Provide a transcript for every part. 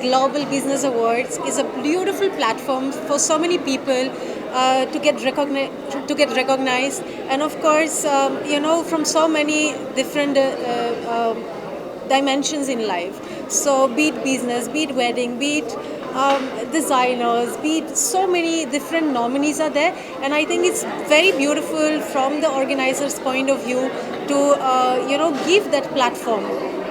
Global Business Awards is a beautiful platform for so many people to get recognized, and of course, from so many different dimensions in life. So, be it business, be it wedding, be it designers, be it so many different nominees are there, and I think it's very beautiful from the organizer's point of view to give that platform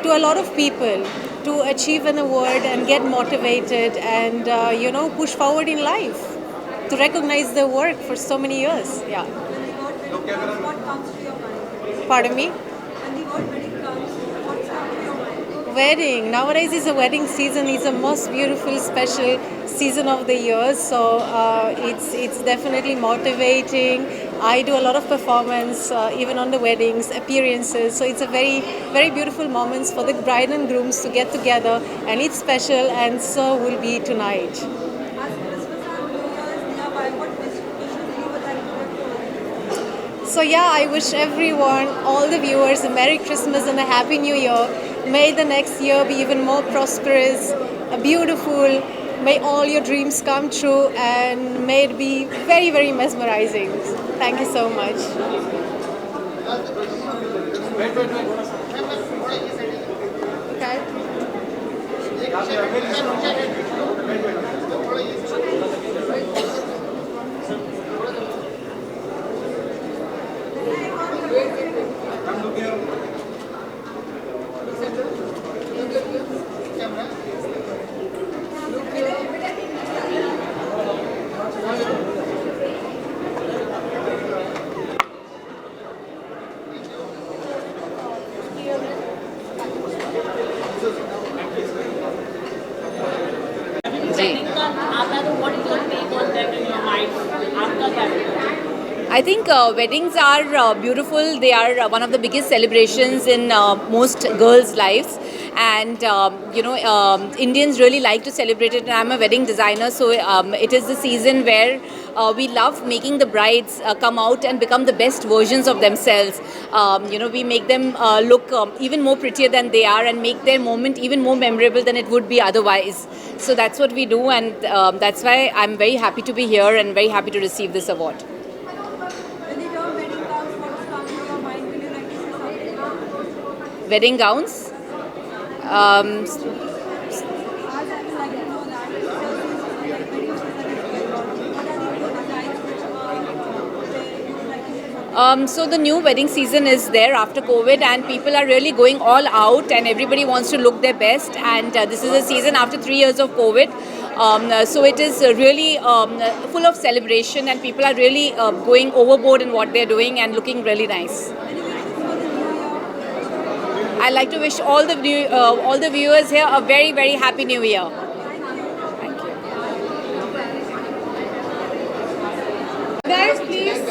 to a lot of people to achieve an award and get motivated and push forward in life to recognize their work for so many years. Yeah. What comes to your mind? Pardon me. When the word wedding comes, what's come to your mind? Wedding nowadays is a wedding season. It's the most beautiful, special season of the year. So it's definitely motivating. I do a lot of performance, even on the weddings, appearances. So it's a very, very beautiful moments for the bride and grooms to get together, and it's special, and so will be tonight. As Christmas and New Year's nearby, what wishes you would like to give to us? So yeah, I wish everyone, all the viewers, a Merry Christmas and a Happy New Year. May the next year be even more prosperous, beautiful. May all your dreams come true, and may it be very, very mesmerizing. Thank you so much. Okay. I think weddings are beautiful. They are one of the biggest celebrations in most girls' lives, and Indians really like to celebrate it. And I'm a wedding designer, so it is the season where we love making the brides come out and become the best versions of themselves. We make them look even more prettier than they are, and make their moment even more memorable than it would be otherwise. So that's what we do, and that's why I'm very happy to be here and very happy to receive this award. When the term wedding comes, what's come to your mind? Will you like to say something? Wedding gowns. As I would like to know that, the wedding season is going on. What are the new designs which you would like to say something? So the new wedding season is there after COVID, and people are really going all out, and everybody wants to look their best. And this is a season after 3 years of COVID. So it is really full of celebration, and people are really going overboard in what they're doing and looking really nice. I'd like to wish all the viewers here a very, very happy New Year. Thank you. Guys, please.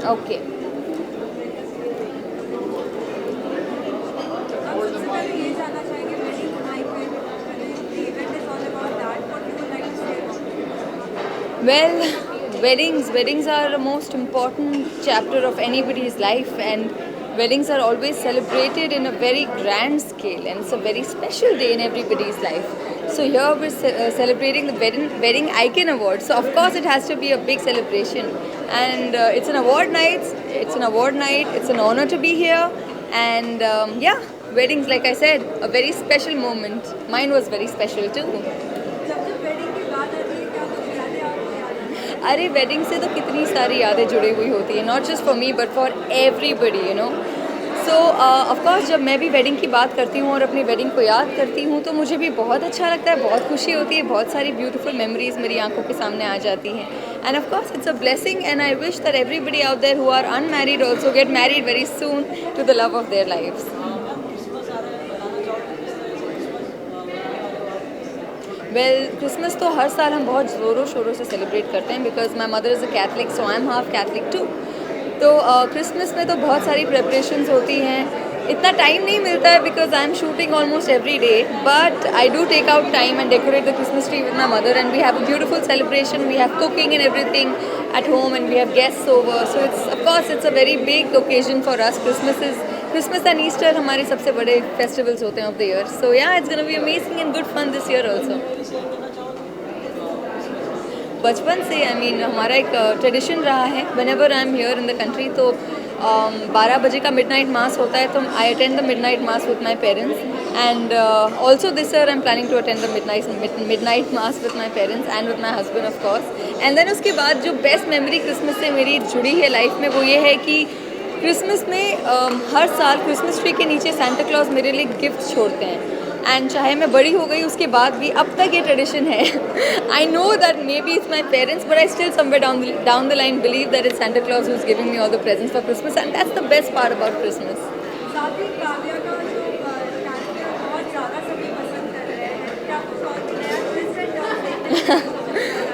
Okay. हम सबसे पहले ये जानना चाहेंगे wedding night में the event is all about that. What you would like to say about it? Well, Weddings are the most important chapter of anybody's life, and weddings are always celebrated in a very grand scale, and it's a very special day in everybody's life. So here we're celebrating the wedding icon award. So of course it has to be a big celebration, and it's an award night. It's an award night. It's an honor to be here, and yeah, weddings, like I said, a very special moment. Mine was very special too. अरे wedding से तो कितनी सारी यादें जुड़ी हुई होती है, not just for me but for everybody, you know. So of course जब मैं भी वेडिंग की बात करती हूँ और अपनी वेडिंग को याद करती हूँ तो मुझे भी बहुत अच्छा लगता है, बहुत खुशी होती है, बहुत सारी ब्यूटीफुल मेमोरीज मेरी आंखों के सामने आ जाती हैं. And of course it's a blessing, and I wish that everybody out there who are unmarried also get married very soon to the love of their lifes. Well, Christmas तो हर साल हम बहुत ज़ोरों शोरों से सेलिब्रेट करते हैं, because my mother is a Catholic, so I am half Catholic too. तो क्रिसमस में तो बहुत सारी प्रेपरेशंस होती हैं. इतना टाइम नहीं मिलता है because I am shooting almost every day, but I do take out time and decorate the Christmas tree with my mother, and we have a beautiful celebration. We have cooking and everything at home, and we have guests over. So it's of course it's a very big occasion for us. Christmas and Easter हमारे सबसे बड़े festivals होते हैं of the year. So ya, it's gonna be amazing and good fun this year also. बचपन से I mean हमारा एक tradition रहा है, whenever I am here in the country, तो 12 बजे का मिडनाइट मास होता है, तो I attend the midnight mass with my parents. And also this year I am planning to attend the midnight mass with my parents and with my husband of course. And then उसके बाद जो best memory Christmas से मेरी जुड़ी है life में, वो ये है कि क्रिसमस में हर साल क्रिसमस ट्री के नीचे सांता क्लॉज मेरे लिए गिफ्ट छोड़ते हैं. एंड चाहे मैं बड़ी हो गई उसके बाद भी अब तक ये ट्रेडिशन है. I know that maybe it's my parents, but I still somewhere down the line believe that it's Santa Claus who is giving me all the presents for Christmas, and that's the best part about Christmas.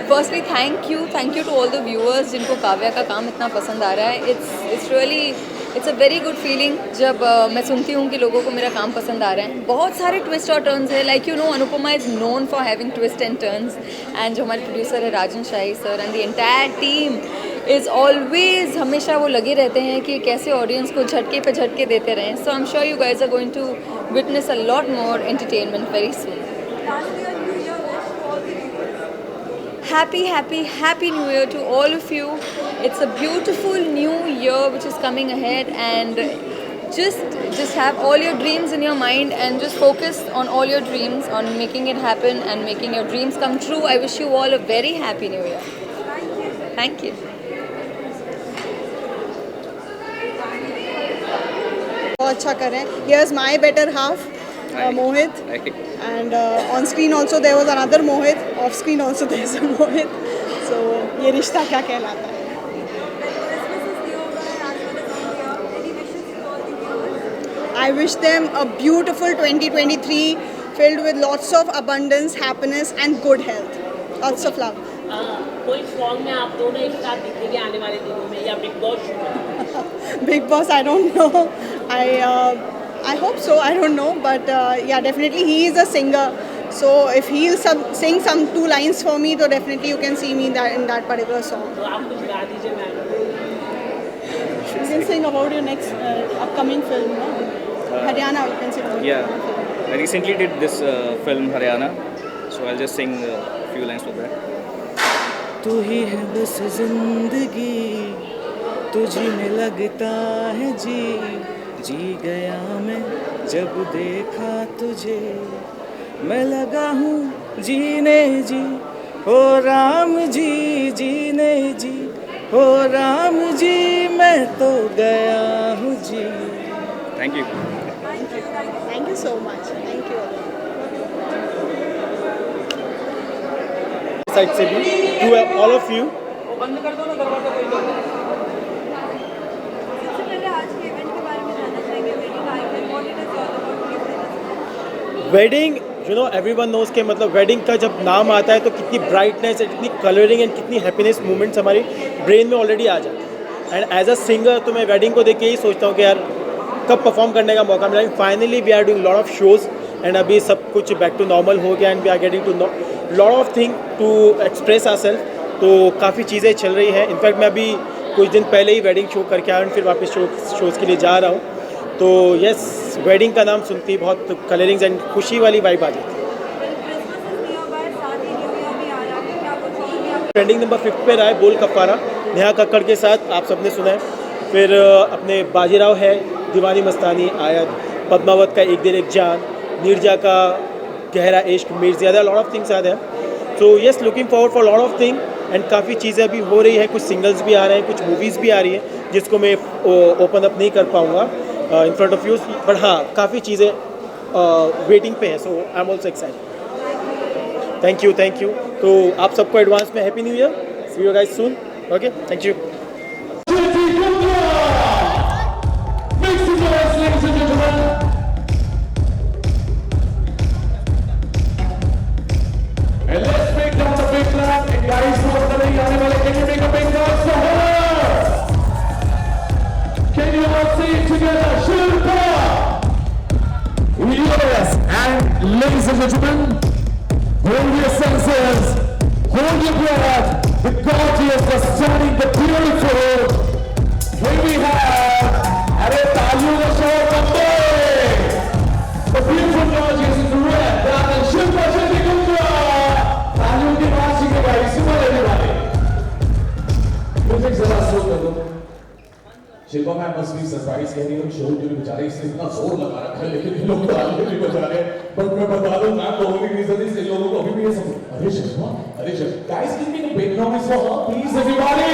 Firstly thank you to all the viewers जिनको काव्या का काम इतना पसंद आ रहा है. It's a very good feeling जब मैं सुनती हूँ कि लोगों को मेरा काम पसंद आ रहा है. बहुत सारे ट्विस्ट और टर्न्स है, like you know Anupama is known for having twist and turns, and जो हमारे प्रोड्यूसर है Rajan Shahi sir and the entire team is always, हमेशा वो लगे रहते हैं कि कैसे ऑडियंस को झटके पे झटके देते रहें. So I am sure you guys are going to witness a lot more entertainment very soon. Happy New Year to all of you. It's a beautiful new year which is coming ahead, and just have all your dreams in your mind and just focus on all your dreams, on making it happen and making your dreams come true. I wish you all a very happy New Year. Thank you. बहुत अच्छा कर रहे हैं. Here's my better half, Mohit. And on screen also there was another Mohit. Off screen also there is a Mohit. So ये रिश्ता क्या कहलाता है? I wish them a beautiful 2023 filled with lots of abundance, happiness and good health. Lots of love. कोई song में आप दोनों एक साथ दिखेंगे आने वाले दिनों में, या big boss? Big Boss, I don't know. I hope so. I don't know, but yeah, definitely he is a singer. So if he'll sing some 2 lines for me, so definitely you can see me in that particular song. तो आप कुछ गा दीजिए ma'am. You can sing about your next upcoming film, no? Haryana. You can sing about your Yeah, film. I recently did this film Haryana, so I'll just sing a few lines for that. तू ही है बस जिंदगी, तुझी में लगता है जी गया मैं जब देखा तुझे, मैं लगा हूँ जीने जी, हो राम जी जीने जी, हो राम जी मैं तो गया हूँ जी. Thank you. Thank you so much. Thank you. Side से भी to all of you. Wedding, you know everyone knows के मतलब वेडिंग का जब नाम आता है तो कितनी ब्राइटनेस एंड कितनी कलरिंग एंड कितनी हैप्पीनेस मोमेंट्स हमारी ब्रेन में ऑलरेडी आ जाती है. एंड एज अ सिंगर तो मैं वेडिंग को देख के ही सोचता हूँ कि यार कब परफॉर्म करने का मौका मिला. Finally we are doing lot of shows and अभी सब कुछ बैक टू नॉर्मल हो गया, and we are getting to lot of thing to express our self. तो काफ़ी चीज़ें चल रही हैं. इनफैक्ट मैं अभी कुछ दिन पहले ही वेडिंग शो करके आया हूँ, फिर वापस शोज़ के लिए जा रहा हूँ. तो यस, वेडिंग का नाम सुनते ही बहुत कलरिंग्स एंड खुशी वाली वाइब आ जाती है. ट्रेंडिंग नंबर 5 पे रहा है बोल कप्पारा, नेहा कक्कड़ के साथ, आप सबने सुना है. फिर अपने बाजीराव है, दीवानी मस्तानी, आयत, पद्मावत का एक दिल एक जान, नीरजा का गहरा इश्क, मिर्ज़ियादा, lot of things are there. So yes, looking forward for lot of thing and काफ़ी चीज़ें अभी हो रही है. कुछ सिंगल्स भी आ रहे हैं, कुछ मूवीज़ भी आ रही है जिसको मैं ओपन अप नहीं कर पाऊँगा in front of you, but हाँ काफ़ी चीज़ें वेटिंग पे है. So I am also excited. Thank you. तो आप सबको एडवांस में happy new year. See you guys soon. Okay, thank you. And let's make that a big clap. And guys, who are coming on, can you make a big noise for her? Can you all say it together? Shilpa! Yes, and ladies and gentlemen, hold your senses, hold your breath. The gorgeous, the stunning, the beautiful. Here we have, Are Talu Gambe. The beautiful gorgeous in the red, that is Shilpa Shetty Gupta. Talu ke baat ke bhai, सुनो लेने वाले. Music जरा slow कर दो. Shilpa ma'am must be surprise, कह रही है show के लिए बेचारे इसने इतना जोर लगा रखा है लेकिन ये लोग ताली नहीं बजा रहे. बट मैं बता दूं ma'am, the only reason is इन लोगों को अभी भी ये सब अरे Shilpa guys, give me a big noise for her please everybody.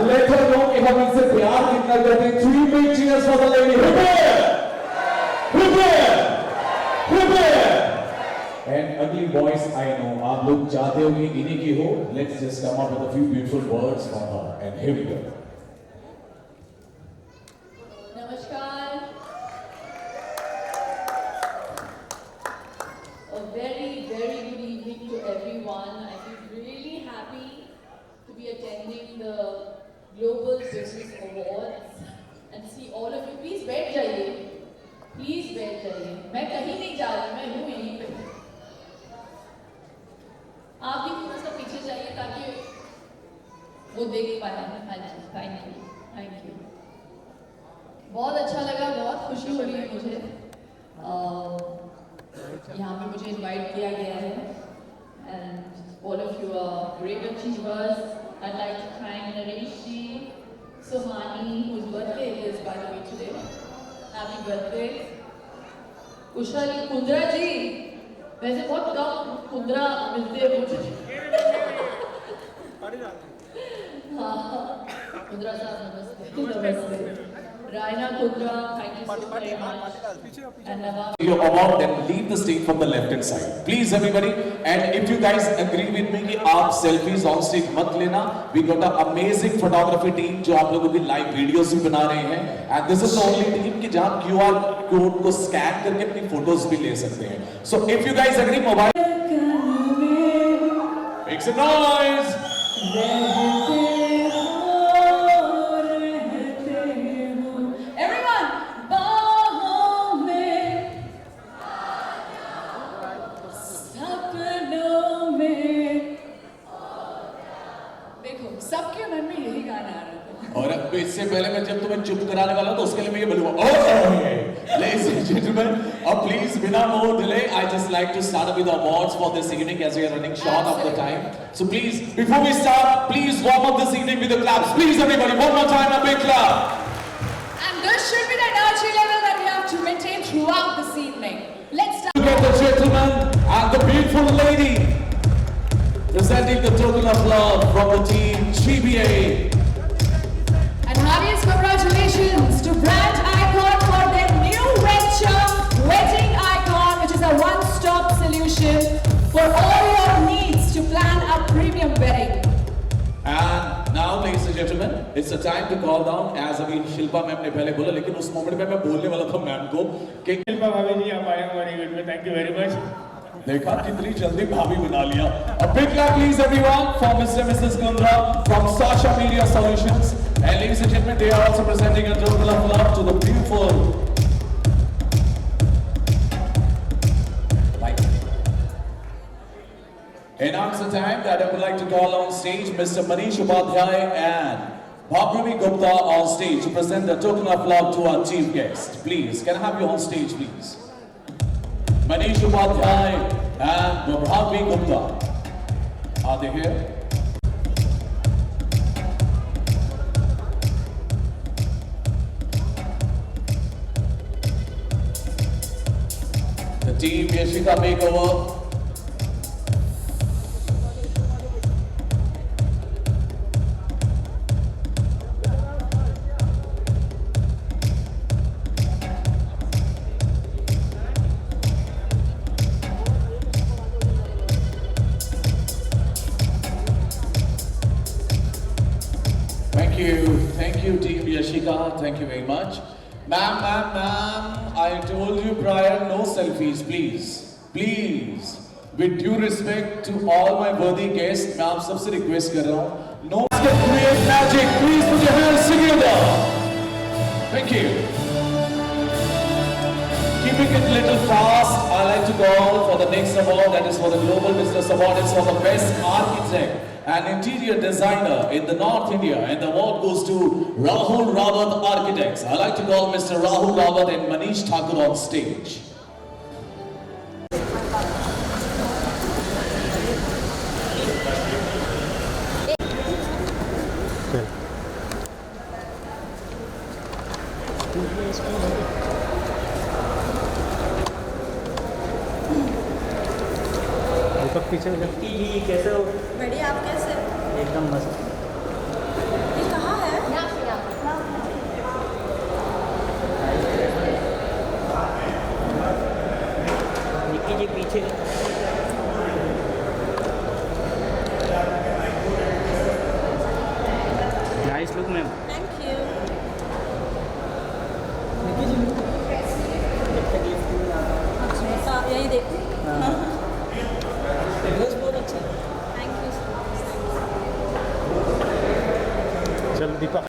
Let her know कि हम इनसे प्यार कितना करते हैं. 3 big cheers for the lady. Prepare. And ugly voice, I know आप लोग चाहते हो कि इन्हीं की हो. Let's just come up with a few beautiful words from her. And here we go. Namaskar. A very, very good evening to everyone. I feel really happy to be attending the Global Business Awards and see all of you. Please बैठ जाइए. Please बैठ जाइए. मैं कहीं नहीं जा रही, मैं हूँ यहीं पे. आप भी थोड़ा सा पीछे जाइए ताकि वो देख पाए. हाँ जी, थैंक यू. बहुत अच्छा लगा, बहुत खुशी हो रही है मुझे. यहाँ पे मुझे इनवाइट किया गया है and all of you are great achievers. I'd like to thank Naresh ji, Suhani, whose birthday it is by the way today. Happy birthday. कुशल कुंद्रा जी, वैसे बहुत कम कुंद्रा मिलते हैं मुझे. हाँ, कुंद्रा साहब नमस्ते. Raina Kundra, thank you so very much. And Nawab. Your award, then leave the stage from the left hand side, please everybody. And if you guys agree with me कि आप selfies on stage मत लेना. We got an amazing photography team जो आप लोगों की live videos भी बना रहे हैं. And this is the only team कि जहाँ QR code को scan करके अपनी photos भी ले सकते हैं. So if you guys agree, mobile. Make some noise. सबके मन में यही गाना आ रहा था. और अब इससे पहले मैं जब तुम्हें चुप कराने वाला हूं तो उसके लिए मैं ये बोलूंगा. Ladies and gentlemen, please without more delay, I just like to start up with the awards for this evening as we are running short of the time. So please, before we start, please warm up this evening with the claps. Please everybody, one more time, a big clap. And this should be the energy level that we have to maintain throughout this evening. Let's start. Look at the gentleman and the beautiful lady presenting the token of love from the team GBA. And highest congratulations to Brand Icon for their new venture, Wedding Icon, which is a one-stop solution for all your needs to plan a premium wedding. And now, ladies and gentlemen, it's the time to call down. As अभी Shilpa ma'am ने पहले बोला, लेकिन उस moment में मैं बोलने वाला था मैम को कि शिल्पा भाभी जी आप आए हमारे इवेंट में. Thank you very much. देखा कितनी जल्दी भाभी बना लिया. A big clap please everyone for Mr. and Mrs. Kundra from Sasha Media Solutions. And ladies and gentlemen, they are also presenting a total of love to the beautiful. And now it's the time that I would like to call on stage Mr. Manish Upadhyay and Bhabhumi Gupta on stage to present the token of love to our chief guest. Please, can I have you on stage, please? Manish Upadhyay and Bhabhumi Gupta. Are they here? The team Yashika Makeover. Thank you, Team Yashika. Thank you very much. Ma'am, I told you prior, no selfies, please. Please. With due respect to all my worthy guests, मैं आप सबसे request कर रहा हूँ. No one can create magic. Please put your hands together. Thank you. Keeping it a little fast, I like to call for the next award, that is for the Global Business Award. It's for the best architect and interior designer in the North India, and the award goes to Rahul Rawat Architects. I like to call Mr. Rahul Rawat and Manish Thakur on stage. पीछे जी कैसे हो? बढ़िया, आप कैसे? एकदम मस्त. ये कहाँ है? निक्की जी पीछे. Nice look ma'am. Thank you. Nikki ji अच्छा, यही देखो. बहुत अच्छा. Thank you. चल दीपा.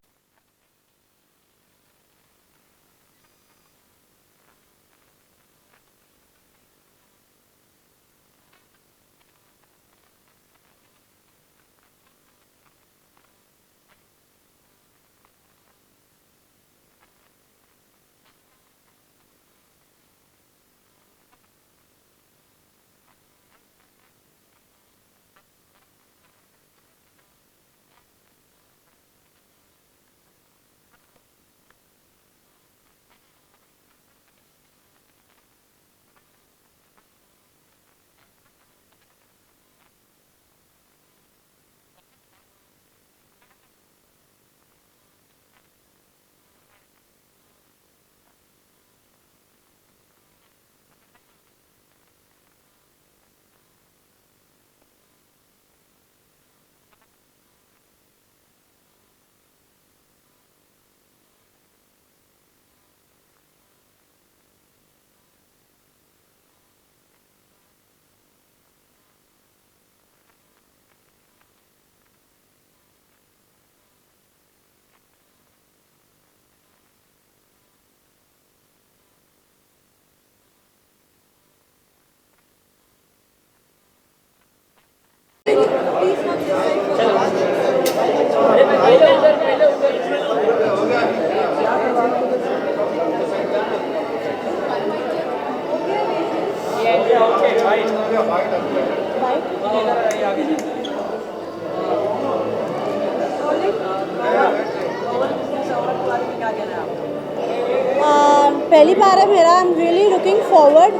पहली बार है मेरा. I am really looking forward.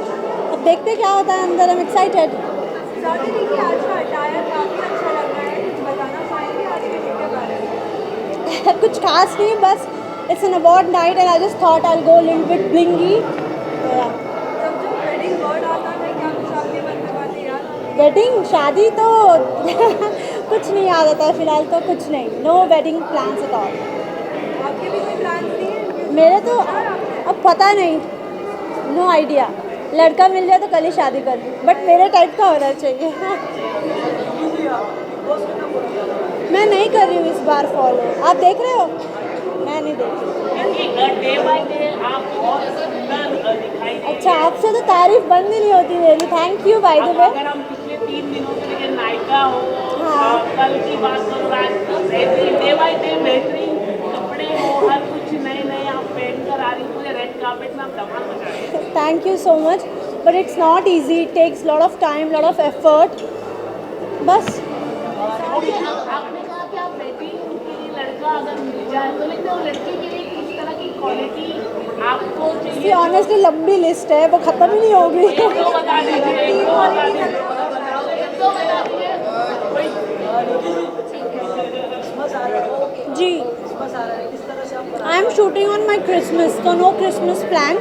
अब देखते क्या होता है अंदर. I am excited. कुछ खास नहीं, बस it's an award night and I just thought I will go little bit blingy. Wedding शादी तो कुछ नहीं याद आता है फिलहाल तो. कुछ नहीं. No wedding plans at all. आपके भी कोई प्लान्स नहीं है? मेरे तो अब पता नहीं. No idea. लड़का मिल जाए तो कल ही शादी कर लूँ, बट मेरे टाइप का होना चाहिए. मैं नहीं कर रही हूँ इस बार फॉलो. आप देख रहे हो? मैं नहीं देखी। डे बाय डे आप बहुत सुंदर दिखाई दे। अच्छा, आपसे तो तारीफ बंद ही नहीं होती मेरी। Thank you by the way. अगर हम पिछले 3 दिनों से लेकर नायिका हो, हाँ। कल की बात करो, आज बेहतरीन डे बाय डे बेहतरीन कपड़े हो, हर कुछ नए नए आप पहन कर आ रही, पूरे रेड कार्पेट में आप धमाल मचा रहे हैं। Thank you so much, but it's not easy. It takes lot of time, lot of effort. बस आपने कहा कि आप बेटिंग के लिए लड़का अगर मिल जाए तो, लेकिन वो लड़की के लिए किस तरह की क्वालिटी आपको इसकी चाहिए? ऑनेस्टली लंबी लिस्ट है, वो खत्म ही नहीं होगी। तो बता दीजिए, तो बता दीजिए, तो बता दीजिए। जी, I am shooting on my Christmas, तो no Christmas plan.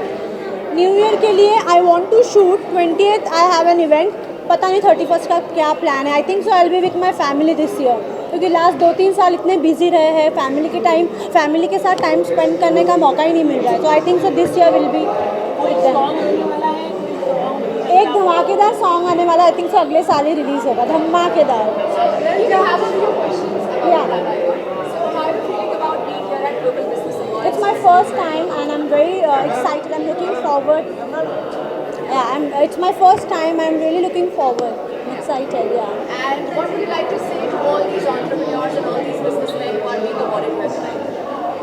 New year के लिए I want to shoot 20th I have an event. पता नहीं 31st का क्या प्लान है। I think so I will be with my family this year, क्योंकि last 2-3 साल इतने बिजी रहे हैं, फैमिली के साथ टाइम स्पेंड करने का मौका ही नहीं मिल रहा है। So I think so this year will be एक धमाकेदार सॉन्ग आने वाला। आई थिंक सो अगले साल ही रिलीज होगा, धमाकेदार। It's my first time and I'm very excited. I'm looking forward. Yeah, it's my first time. I'm really looking forward. I'm excited, yeah. And what would you like to say to all these entrepreneurs and all these businessmen who are being awarded website?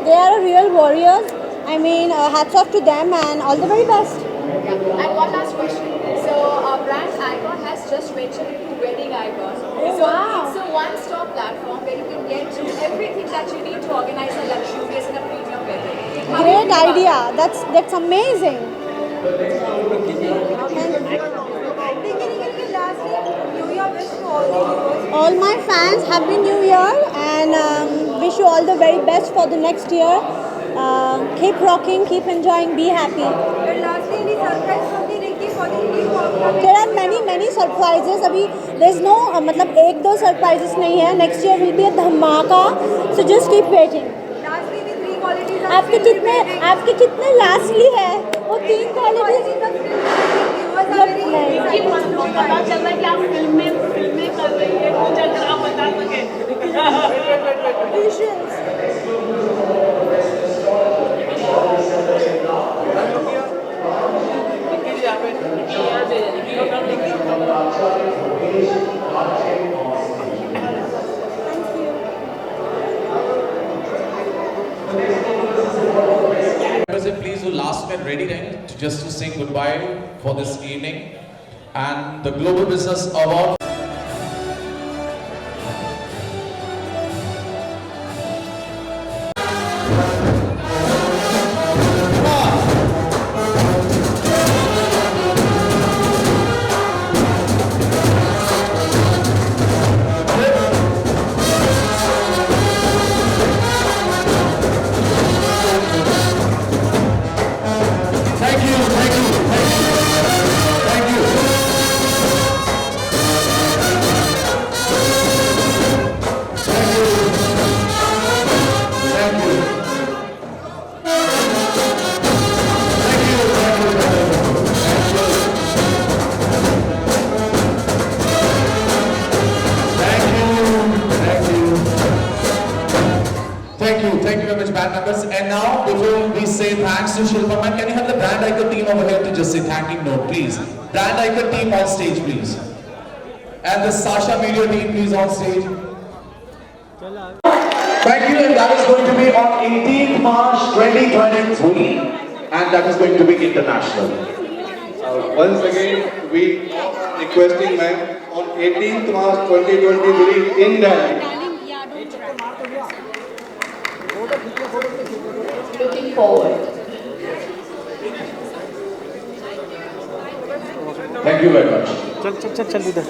They are real warriors. I mean, hats off to them and all the very best. Yeah. And one last question. So, Brand Icon has just ventured into Wedding Icon. Oh, So, wow. it's a one-stop platform where you can get everything that you need to organize a luxurious and a premium wedding. How do you Great feel about idea. that? That's amazing. All my fans, happy new year and wish you all the very best for the next year. Keep rocking, keep enjoying, be happy. There are many surprises. अभी there's no मतलब 1-2 surprises नहीं है. Next year will be a धमाका. So just keep waiting. आपके कितने lastly है वो 3 qualities कि पता चल रहा है कि आप फिल्में कर रही है, कुछ अगर आप बता Please do last minute ready then just to sing goodbye for this evening and the Global Business Award. Thank you very much, band members. And now, before we say thanks to Shilpa Man, can you have the Brand Icon team over here to just say thanking note, please? Brand Icon team on stage, please. And the Sasha Media team, please, on stage. Thank you, and that is going to be on 18th March 2023, and that is going to be international. Once again, we are requesting ma'am on 18th March 2023 in Delhi. Looking forward. Thank you very much. चल इधर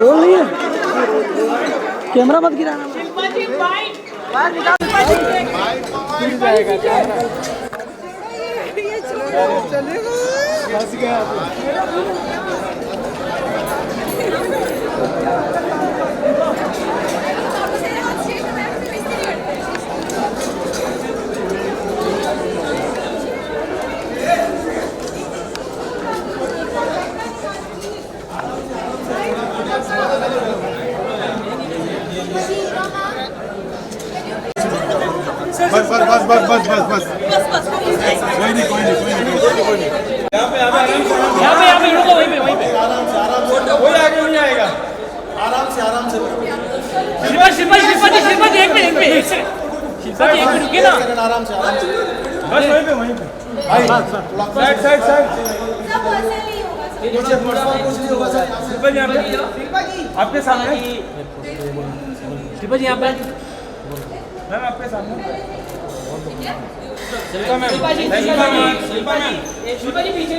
बोल नहीं है camera मत गिराना चलेगा बस बस बस बस बस बस बस कोई नहीं कोई नहीं कोई नहीं कोई नहीं यहाँ पे रुको वहीं पे आराम से कोई आगे नहीं आएगा आराम से शिल्पा जी एक मिनट रुकिए ना आराम से बस वहीं पे भाई साइड कुछ नहीं होगा सर शिल्पा जी यहाँ पे आपके सामने शिल्पा जी यहाँ पे मैम आपके सामने शिल्पा मैम शिल्पा मैम पीछे